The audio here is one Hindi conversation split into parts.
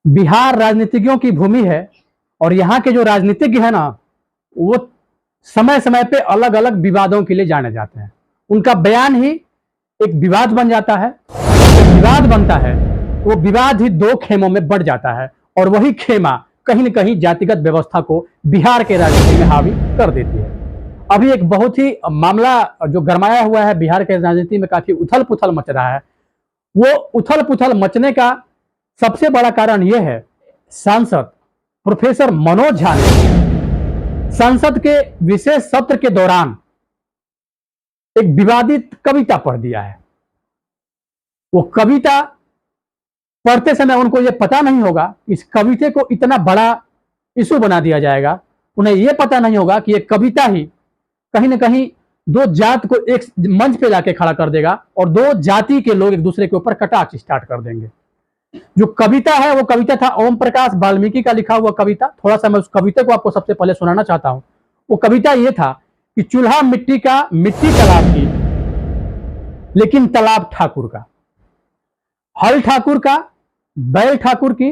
बिहार राजनीतिज्ञों की भूमि है और यहाँ के जो राजनीतिज्ञ है ना, वो समय समय पे अलग अलग विवादों के लिए जाने जाते हैं। उनका बयान ही एक विवाद बन जाता है। जब विवाद बनता है वो विवाद ही दो खेमों में बढ़ जाता है और वही खेमा कहीं न कहीं जातिगत व्यवस्था को बिहार के राजनीति में हावी कर देती है। अभी एक बहुत ही मामला जो गरमाया हुआ है, बिहार के राजनीति में काफी उथल पुथल मच रहा है। वो उथल पुथल मचने का सबसे बड़ा कारण यह है, सांसद प्रोफेसर मनोज झा ने संसद के विशेष सत्र के दौरान एक विवादित कविता पढ़ दिया है। वो कविता पढ़ते समय उनको यह पता नहीं होगा, इस कविता को इतना बड़ा इशू बना दिया जाएगा। उन्हें यह पता नहीं होगा कि यह कविता ही कहीं ना कहीं दो जात को एक मंच पे लाके खड़ा कर देगा और दो जाति के लोग एक दूसरे के ऊपर कटाक्ष स्टार्ट कर देंगे। जो कविता है वो कविता था ओम प्रकाश वाल्मीकि का लिखा हुआ कविता। थोड़ा सा मैं उस कविता को आपको सबसे पहले सुनाना चाहता हूं। वो कविता ये था कि चूल्हा मिट्टी का, मिट्टी तालाब की, लेकिन तालाब ठाकुर का। हल ठाकुर का, बैल ठाकुर की,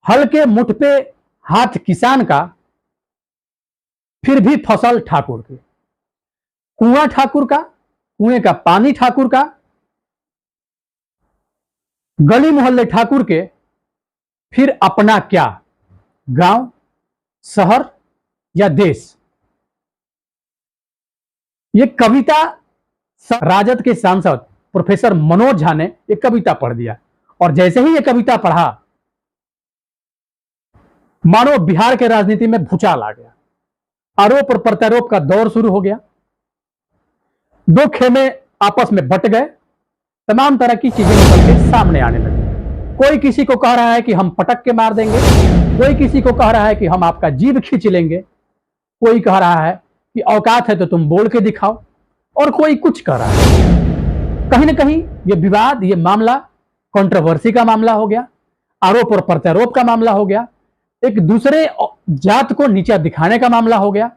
हल के मुठ पे हाथ किसान का, फिर भी फसल ठाकुर की। कुआं ठाकुर का, कुएं का पानी ठाकुर का, गली मोहल्ले ठाकुर के, फिर अपना क्या, गांव, शहर या देश। ये कविता राजद के सांसद प्रोफेसर मनोज झा ने एक कविता पढ़ दिया और जैसे ही ये कविता पढ़ा, मानो बिहार के राजनीति में भूचाल आ गया। आरोप और प्रत्यारोप का दौर शुरू हो गया। दो खेमे आपस में बट गए। तमाम तरह की चीजें निकल के सामने आने लगी। कोई किसी को कह रहा है कि हम पटक के मार देंगे, कोई किसी को कह रहा है कि हम आपका जीभ खींच लेंगे, कोई कह रहा है कि औकात है तो तुम बोल के दिखाओ, और कोई कुछ कह रहा है। कहीं ना कहीं ये विवाद, ये मामला कंट्रोवर्सी का मामला हो गया, आरोप और प्रत्यारोप का मामला हो गया, एक दूसरे जात को नीचा दिखाने का मामला हो गया।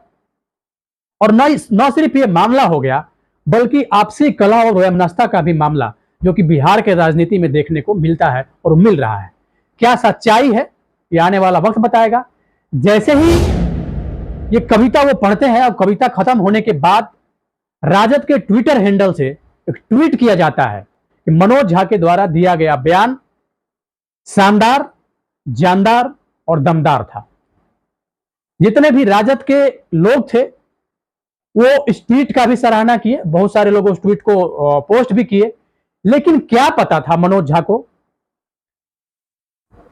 और न सिर्फ ये मामला हो गया बल्कि आपसी कला और वैमनस्यता का भी मामला, जो कि बिहार के राजनीति में देखने को मिलता है और मिल रहा है। क्या सच्चाई है ये आने वाला वक्त बताएगा। जैसे ही ये कविता वो पढ़ते हैं और कविता खत्म होने के बाद राजद के ट्विटर हैंडल से एक ट्वीट किया जाता है कि मनोज झा के द्वारा दिया गया बयान शानदार, जानदार और दमदार था। जितने भी राजद के लोग थे वो इस ट्वीट का भी सराहना किए, बहुत सारे लोग उस ट्वीट को पोस्ट भी किए। लेकिन क्या पता था मनोज झा को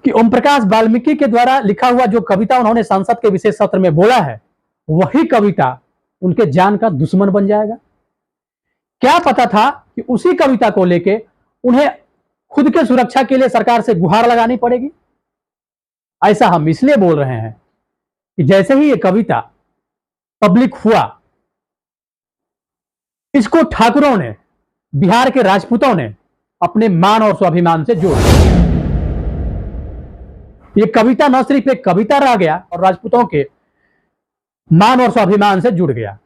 कि ओम प्रकाश वाल्मीकि के द्वारा लिखा हुआ जो कविता उन्होंने संसद के विशेष सत्र में बोला है, वही कविता उनके जान का दुश्मन बन जाएगा। क्या पता था कि उसी कविता को लेके उन्हें खुद के सुरक्षा के लिए सरकार से गुहार लगानी पड़ेगी। ऐसा हम इसलिए बोल रहे हैं कि जैसे ही ये कविता पब्लिक हुआ, इसको ठाकुरों ने, बिहार के राजपूतों ने अपने मान और स्वाभिमान से जोड़ दिया। ये कविता न सिर्फ एक कविता रह गया और राजपूतों के मान और स्वाभिमान से जुड़ गया।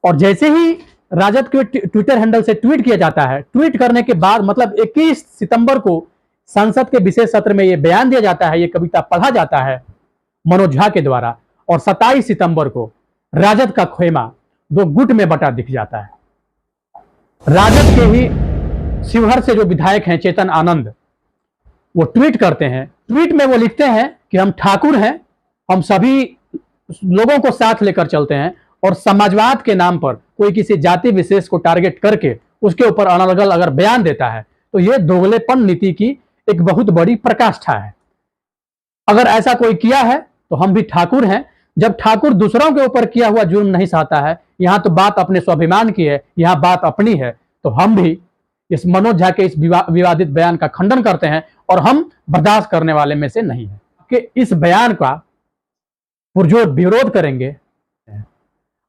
और जैसे ही राजद के ट्विटर हैंडल से ट्वीट किया जाता है, ट्वीट करने के बाद मतलब 21 सितंबर को संसद के विशेष सत्र में यह बयान दिया जाता है, यह कविता पढ़ा जाता है मनोज झा के द्वारा, और 27 सितंबर को राजद का खेमा दो गुट में बटा दिख जाता है। राजद के ही शिवहर से जो विधायक हैं चेतन आनंद, वो ट्वीट करते हैं। ट्वीट में वो लिखते हैं कि हम ठाकुर हैं, हम सभी लोगों को साथ लेकर चलते हैं, और समाजवाद के नाम पर कोई किसी जाति विशेष को टारगेट करके उसके ऊपर अनर्गल अगर बयान देता है तो यह दोगलेपन नीति की एक बहुत बड़ी प्रकाष्ठा है। अगर ऐसा कोई किया है तो हम भी ठाकुर हैं। जब ठाकुर दूसरों के ऊपर किया हुआ जुर्म नहीं सहता है, यहां तो बात अपने स्वाभिमान की है, यहां बात अपनी है, तो हम भी इस मनोज झा के इस विवादित बयान का खंडन करते हैं और हम बर्दाश्त करने वाले में से नहीं है कि इस बयान का पुरजोर विरोध करेंगे।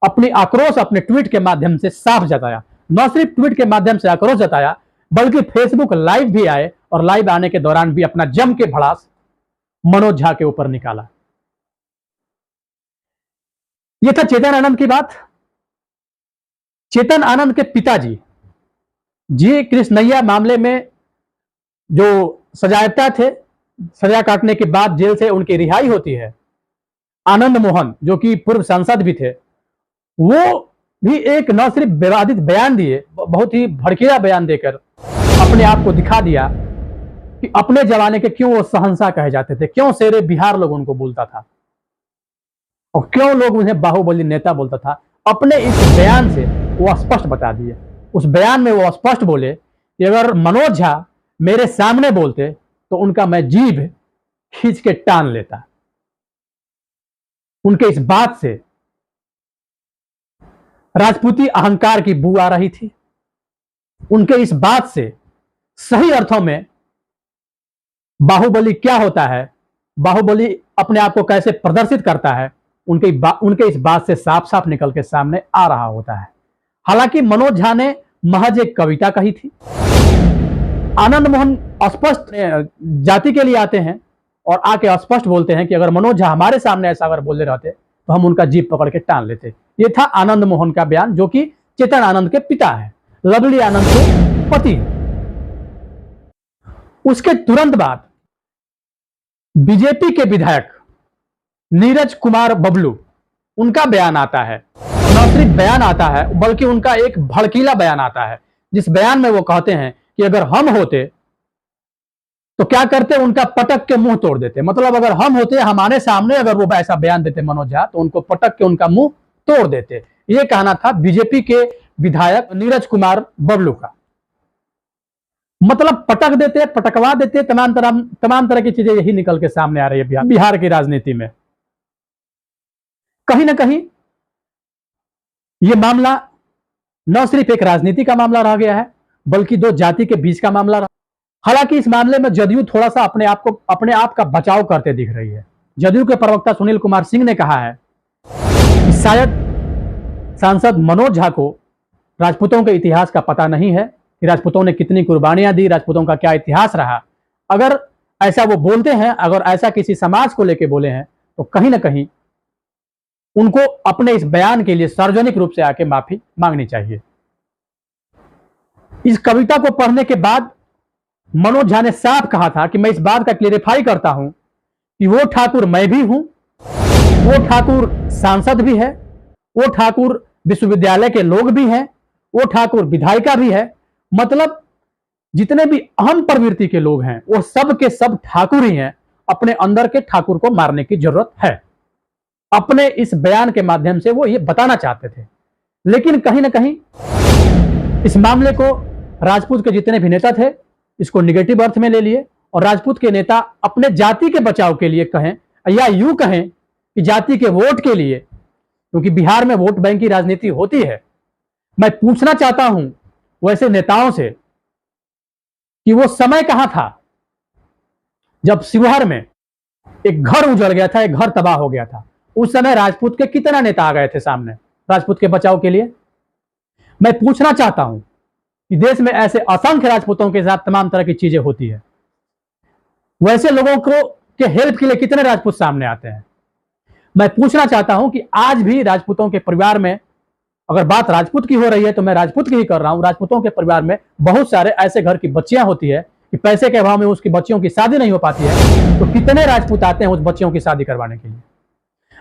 अपनी आक्रोश अपने ट्वीट के माध्यम से साफ जताया। न सिर्फ ट्वीट के माध्यम से आक्रोश जताया बल्कि फेसबुक लाइव भी आए और लाइव आने के दौरान भी अपना जम के भड़ास मनोज झा के ऊपर निकाला। यह था चेतन आनंद की बात। चेतन आनंद के पिताजी जी कृष्णैया मामले में जो सजायाफ्ता थे, सजा काटने के बाद जेल से उनकी रिहाई होती है, आनंद मोहन जो कि पूर्व सांसद भी थे, वो भी एक न सिर्फ विवादित बयान दिए, बहुत ही भड़कीला बयान देकर अपने आप को दिखा दिया कि अपने जमाने के क्यों वो शहंशाह कहे जाते थे, क्यों शेरे बिहार लोग उनको बोलता था और क्यों लोग उन्हें बाहुबली नेता बोलता था। अपने इस बयान से वो स्पष्ट बता दिए। उस बयान में वो स्पष्ट बोले कि अगर मनोज झा मेरे सामने बोलते तो उनका मैं जीभ खींच के टान लेता। उनके इस बात से राजपूती अहंकार की बू आ रही थी। उनके इस बात से सही अर्थों में बाहुबली क्या होता है, बाहुबली अपने आप को कैसे प्रदर्शित करता है, उनके इस बात से साफ साफ निकल के सामने आ रहा होता है। हालांकि मनोज झा ने महज एक कविता कही थी। आनंद मोहन स्पष्ट जाति के लिए आते हैं और आके स्पष्ट बोलते हैं कि अगर मनोज झा हमारे सामने ऐसा अगर बोले रहते तो हम उनका जीभ पकड़ के टान लेते। ये था आनंद मोहन का बयान, जो कि चेतन आनंद के पिता है, लवली आनंद के पति। उसके तुरंत बाद बीजेपी के विधायक नीरज कुमार बबलू, उनका बयान आता है। न सिर्फ बयान आता है बल्कि उनका एक भड़कीला बयान आता है, जिस बयान में वो कहते हैं कि अगर हम होते तो क्या करते, उनका पटक के मुंह तोड़ देते। मतलब अगर हम होते, हमारे सामने अगर वो ऐसा बयान देते मनोज झा, तो उनको पटक के उनका मुंह तोड़ देते। ये कहना था बीजेपी के विधायक नीरज कुमार बबलू का। मतलब पटक देते, पटकवा देते, तमाम तरह की चीजें यही निकल के सामने आ रही है बिहार की राजनीति में। कहीं ना कहीं यह मामला न सिर्फ एक राजनीति का मामला रह गया है बल्कि दो जाति के बीच का मामला रहा। हालांकि इस मामले में जदयू थोड़ा सा अपने आप का बचाव करते दिख रही है। जदयू के प्रवक्ता सुनील कुमार सिंह ने कहा है कि शायद सांसद मनोज झा को राजपूतों के इतिहास का पता नहीं है कि राजपूतों ने कितनी कुर्बानियां दी, राजपूतों का क्या इतिहास रहा। अगर ऐसा वो बोलते हैं, अगर ऐसा किसी समाज को लेकर बोले हैं, तो कहीं ना कहीं उनको अपने इस बयान के लिए सार्वजनिक रूप से आके माफी मांगनी चाहिए। इस कविता को पढ़ने के बाद मनोज झा ने साफ कहा था कि मैं इस बात का क्लेरिफाई करता हूं कि वो ठाकुर मैं भी हूं, वो ठाकुर सांसद भी है, वो ठाकुर विश्वविद्यालय के लोग भी हैं, वो ठाकुर विधायिका भी है। मतलब जितने भी अहम प्रवृत्ति के लोग हैं वो सब के सब ठाकुर ही हैं। अपने अंदर के ठाकुर को मारने की जरूरत है। अपने इस बयान के माध्यम से वो ये बताना चाहते थे। लेकिन कहीं ना कहीं इस मामले को राजपूत के जितने भी नेता थे इसको निगेटिव अर्थ में ले लिए और राजपूत के नेता अपने जाति के बचाव के लिए कहें या यूं कहें कि जाति के वोट के लिए, क्योंकि बिहार में वोट बैंक की राजनीति होती है। मैं पूछना चाहता हूं वैसे नेताओं से कि वो समय कहां था जब शिवहर में एक घर उजड़ गया था, एक घर तबाह हो गया था। उस समय राजपूत के कितना नेता आ गए थे सामने राजपूत के बचाव के लिए। मैं पूछना चाहता हूं कि देश में ऐसे असंख्य राजपूतों के साथ तमाम तरह की चीजें होती है, वैसे लोगों को के हेल्प के लिए कितने राजपूत सामने आते हैं। मैं पूछना चाहता हूं कि आज भी राजपूतों के परिवार में, अगर बात राजपूत की हो रही है तो मैं राजपूत की ही कर रहा हूं, राजपूतों के परिवार में बहुत सारे ऐसे घर की बच्चियां होती है कि पैसे के अभाव में उसकी बच्चियों की शादी नहीं हो पाती है, तो कितने राजपूत आते हैं उस बच्चियों की शादी करवाने के लिए।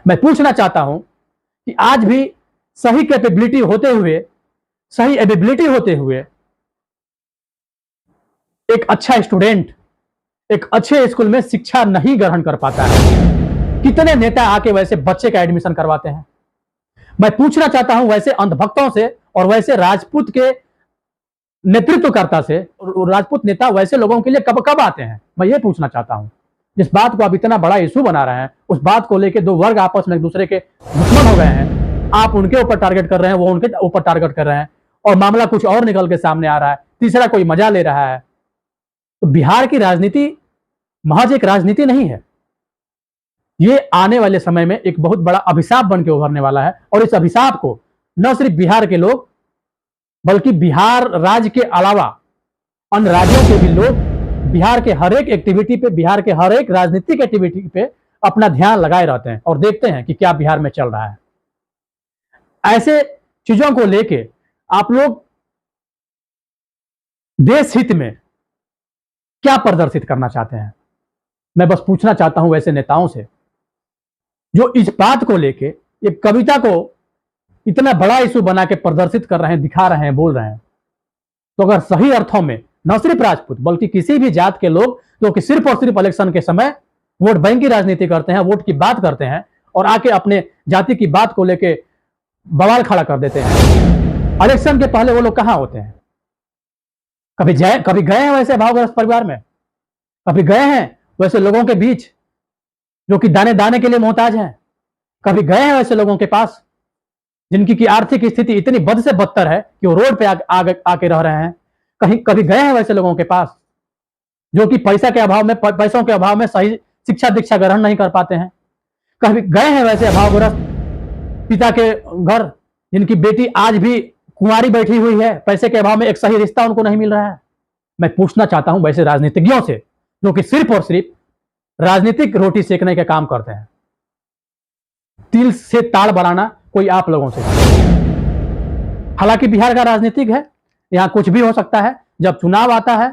मैं पूछना चाहता हूं कि आज भी सही कैपेबिलिटी होते हुए, सही एबिलिटी होते हुए एक अच्छा स्टूडेंट एक अच्छे स्कूल में शिक्षा नहीं ग्रहण कर पाता है। कितने नेता आके वैसे बच्चे का एडमिशन करवाते हैं। मैं पूछना चाहता हूं वैसे अंधभक्तों से और वैसे राजपूत के नेतृत्वकर्ता से, राजपूत नेता वैसे लोगों के लिए कब कब आते हैं। मैं ये पूछना चाहता हूं। जिस बात को आप इतना बड़ा इशू बना रहे हैं, उस बात को लेकर दो वर्ग आपस में एक दूसरे के दुश्मन हो गए हैं। आप उनके ऊपर टारगेट कर रहे हैं, वो उनके ऊपर टारगेट कर रहे हैं और मामला कुछ और निकल के सामने आ रहा है, तीसरा कोई मजा ले रहा है। तो बिहार की राजनीति महज एक राजनीति नहीं है, ये आने वाले समय में एक बहुत बड़ा अभिशाप बन के उभरने वाला है। और इस अभिशाप को न सिर्फ बिहार के लोग बल्कि बिहार राज्य के अलावा अन्य राज्यों के भी लोग बिहार के हर एक एक्टिविटी पे, बिहार के हर एक राजनीतिक एक्टिविटी पे अपना ध्यान लगाए रहते हैं और देखते हैं कि क्या बिहार में चल रहा है। ऐसे चीजों को लेके आप लोग देश हित में क्या प्रदर्शित करना चाहते हैं, मैं बस पूछना चाहता हूं वैसे नेताओं से जो इस बात को लेके एक कविता को इतना बड़ा इशू बना के प्रदर्शित कर रहे हैं, दिखा रहे हैं, बोल रहे हैं। तो अगर सही अर्थों में न सिर्फ राजपूत बल्कि किसी भी जात के लोग जो कि सिर्फ और सिर्फ इलेक्शन के समय वोट बैंक की राजनीति करते हैं, वोट की बात करते हैं और आके अपने जाति की बात को लेके बवाल खड़ा कर देते हैं, इलेक्शन के पहले वो लोग कहां होते हैं? कभी गए हैं वैसे भावग्रस्त परिवार में? कभी गए हैं वैसे लोगों के बीच जो कि दाने दाने के लिए मोहताज हैं? कभी गए हैं वैसे लोगों के पास जिनकी की आर्थिक स्थिति इतनी बद से बदतर है कि वो रोड पे आके रह रहे हैं? कभी गए हैं वैसे लोगों के पास जो कि पैसों के अभाव में सही शिक्षा दीक्षा ग्रहण नहीं कर पाते हैं? कभी गए हैं वैसे अभावग्रस्त पिता के घर जिनकी बेटी आज भी कुंवारी बैठी हुई है, पैसे के अभाव में एक सही रिश्ता उनको नहीं मिल रहा है? मैं पूछना चाहता हूं वैसे राजनीतिज्ञों से जो कि सिर्फ और सिर्फ राजनीतिक रोटी सेकने का काम करते हैं, तिल से ताड़ बढ़ाना कोई आप लोगों से। हालांकि बिहार का राजनीतिक है, यहां कुछ भी हो सकता है। जब चुनाव आता है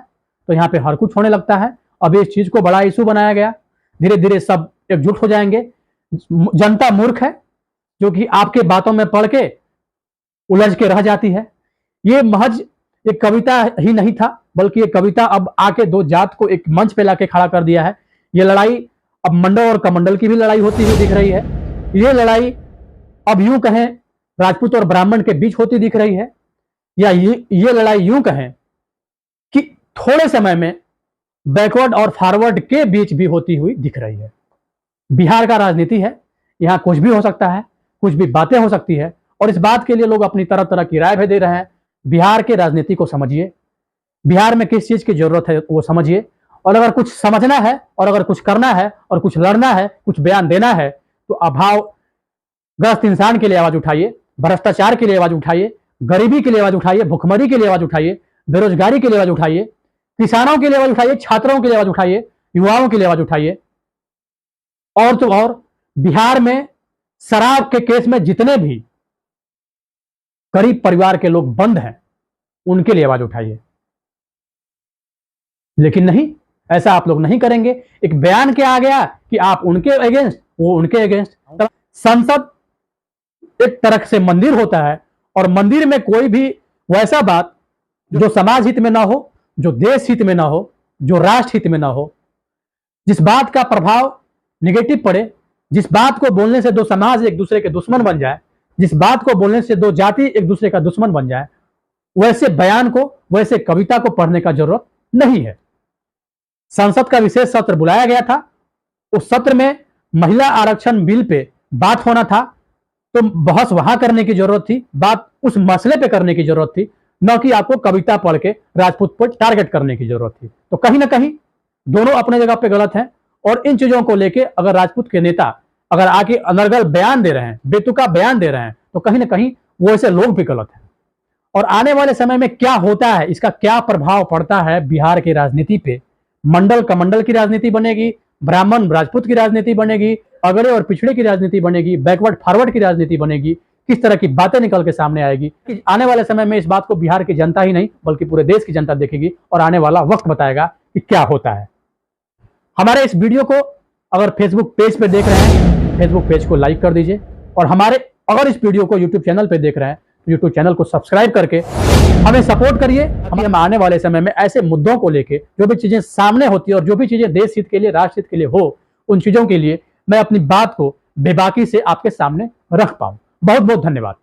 तो यहां पे हर कुछ होने लगता है। अब इस चीज को बड़ा इशू बनाया गया, धीरे धीरे सब एकजुट हो जाएंगे। जनता मूर्ख है जो कि आपके बातों में पढ़ के उलझ के रह जाती है। ये महज एक कविता ही नहीं था, बल्कि ये कविता अब आके दो जात को एक मंच पे लाके खड़ा कर दिया है। ये लड़ाई अब मंडल और कमंडल की भी लड़ाई होती हुई दिख रही है। ये लड़ाई अब यूं कहें राजपूत और ब्राह्मण के बीच होती दिख रही है, या ये लड़ाई यूं कहें कि थोड़े समय में बैकवर्ड और फॉरवर्ड के बीच भी होती हुई दिख रही है। बिहार का राजनीति है, यहां कुछ भी हो सकता है, कुछ भी बातें हो सकती है और इस बात के लिए लोग अपनी तरह तरह की राय भी दे रहे हैं। बिहार के राजनीति को समझिए, बिहार में किस चीज की जरूरत है वो समझिए, और अगर कुछ समझना है और अगर कुछ करना है और कुछ लड़ना है, कुछ बयान देना है तो अभावग्रस्त इंसान के लिए आवाज उठाइए, भ्रष्टाचार के लिए आवाज उठाइए, गरीबी के लिए आवाज उठाइए, भुखमरी के लिए आवाज उठाइए, बेरोजगारी के लिए आवाज उठाइए, किसानों के लिए आवाज उठाइए, छात्रों के लिए आवाज उठाइए, युवाओं के लिए आवाज उठाइए। और तो और बिहार में शराब के केस में जितने भी गरीब परिवार के लोग बंद हैं उनके लिए आवाज उठाइए। लेकिन नहीं, ऐसा आप लोग नहीं करेंगे। एक बयान क्या आ गया कि आप उनके अगेंस्ट, वो उनके अगेंस्ट। संसद एक तरह से मंदिर होता है और मंदिर में कोई भी वैसा बात जो समाज हित में ना हो, जो देश हित में ना हो, जो राष्ट्र हित में ना हो, जिस बात का प्रभाव निगेटिव पड़े, जिस बात को बोलने से दो समाज एक दूसरे के दुश्मन बन जाए, जिस बात को बोलने से दो जाति एक दूसरे का दुश्मन बन जाए, वैसे बयान को, वैसे कविता को पढ़ने का जरूरत नहीं है। संसद का विशेष सत्र बुलाया गया था, उस सत्र में महिला आरक्षण बिल पे बात होना था, तो बहस वहां करने की जरूरत थी, बात उस मसले पे करने की जरूरत थी, न कि आपको कविता पढ़ के राजपूत पर टारगेट करने की जरूरत थी। तो कहीं ना कहीं दोनों अपने जगह पे गलत हैं और इन चीजों को लेके अगर राजपूत के नेता अगर आके अनर्गल बयान दे रहे हैं, बेतुका बयान दे रहे हैं, तो कहीं ना कहीं वो ऐसे लोग भी गलत हैं। और आने वाले समय में क्या होता है, इसका क्या प्रभाव पड़ता है बिहार की राजनीति पे, मंडल कमंडल की राजनीति बनेगी, ब्राह्मण राजपूत की राजनीति बनेगी, अगड़े और पिछड़े की राजनीति बनेगी, बैकवर्ड फॉरवर्ड की राजनीति बनेगी, किस तरह की बातें निकल के सामने आएगी, आने वाले समय में इस बात को बिहार की जनता ही नहीं बल्कि पूरे देश की जनता देखेगी और आने वाला वक्त बताएगा कि क्या होता है। हमारे इस वीडियो को अगर फेसबुक पेज पे देख रहे हैं, फेसबुक पेज को लाइक कर दीजिए, और हमारे अगर इस वीडियो को यूट्यूब चैनल पे देख रहे हैं तो यूट्यूब चैनल को सब्सक्राइब करके हमें सपोर्ट करिए। हम आने वाले समय में ऐसे मुद्दों को लेके जो भी चीजें सामने होती है और जो भी चीजें देश हित के लिए, राष्ट्र हित के लिए हो, उन चीजों के लिए मैं अपनी बात को बेबाकी से आपके सामने रख पाऊं। बहुत बहुत धन्यवाद।